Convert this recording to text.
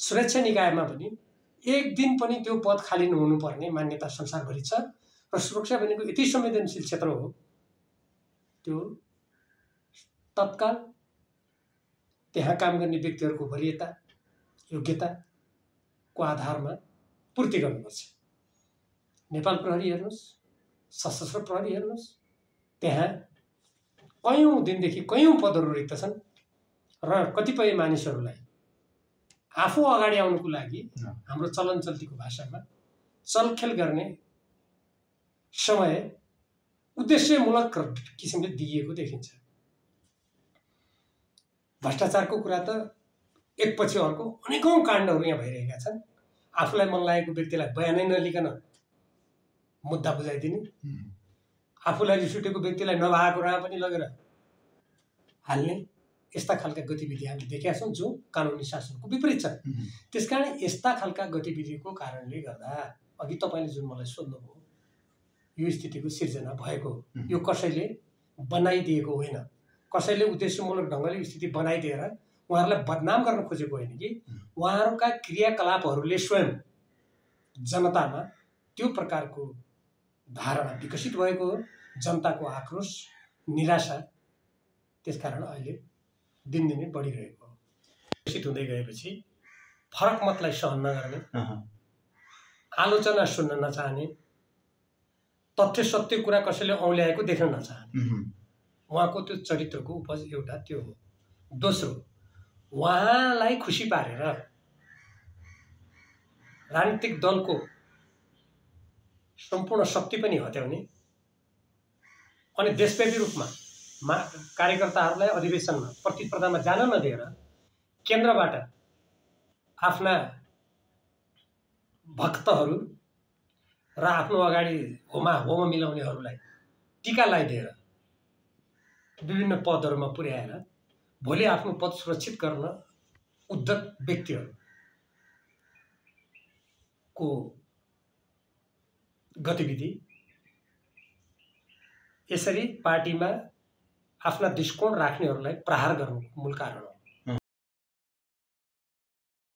सुरक्षा निकायमा पनि एक दिन पनि त्यो पद खाली नहुनुपर्ने मान्यता संसारभरि छ र सुरक्षा भनेको यति संवेदनशील क्षेत्र हो त्यो तत्काल त्यहाँ काम गर्ने व्यक्तिहरूको वरियता योग्यताको आधारमा पूर्ति गर्नुपर्छ। नेपाल प्रहरी हेर्नुस्, सशस्त्र प्रहरी हेर्नुस्, त्यहाँ कयौं दिनदेखि कयौं पदहरू रिक्त छन् र कतिपय मानिसहरूलाई आफू अगाडि आउनुको लागि हाम्रो चलन चल्तीको भाषामा चलखेल गर्ने समय उद्देश्यमूलक किसिमले दिइएको देखिन्छ। भ्रष्टाचारको कुरा त एकपछि अर्को अनेकौं काण्डहरू यहाँ भइरहेका छन्। आफूलाई मन लागेको व्यक्तिलाई बयानै नलिकन मुद्दा बुझाइदिने, आफूलाई रिस उठेको व्यक्तिलाई नभएको राह पनि लगेर हाल्ने, यस्ता खालका गतिविधि हामीले देखेका छौँ जो कानुनी शासनको विपरीत छन्। त्यसकारण यस्ता खालका गतिविधिको कारणले गर्दा अघि तपाईले जुन मलाई सोध्नुभयो यो स्थितिको सिर्जना भएको हो। यो कसैले बनाइदिएको होइन, कसैले उद्देश्यमूलक ढङ्गले स्थिति बनाइदिएर उहाँहरूलाई बदनाम गर्न खोजेको होइन कि उहाँहरूका क्रियाकलापहरूले स्वयं जनतामा त्यो प्रकारको धारणा विकसित भएको हो। जनताको आक्रोश निराशा त्यसकारण अहिले दिनदिनै बढिरहेको हो। विकसित हुँदै गएपछि फरक मतलाई सहन नगर्ने, आलोचना सुन्न नचाहने, तथ्य सत्य कुरा कसैले औल्याएको देख्न नचाहने, उहाँको त्यो चरित्रको उपज एउटा त्यो हो। दोस्रो, उहाँलाई खुसी पारेर राजनीतिक दलको सम्पूर्ण शक्ति पनि हत्याउने अनि देशव्यापी रूपमा कार्यकर्ताहरूलाई अधिवेशनमा प्रतिस्पर्धामा जान नदिएर केन्द्रबाट आफ्ना भक्तहरू र आफ्नो अगाडि होम मिलाउनेहरूलाई टीका लगाइदिएर विभिन्न पदहरूमा पुर्याएर भोलि आफ्नो पद सुरक्षित गर्न उद्धत व्यक्तिहरूको गतिविधि यसरी पार्टीमा आफ्ना दृष्टिकोण राख्नेहरूलाई प्रहार गर्नुको मूल कारण हो।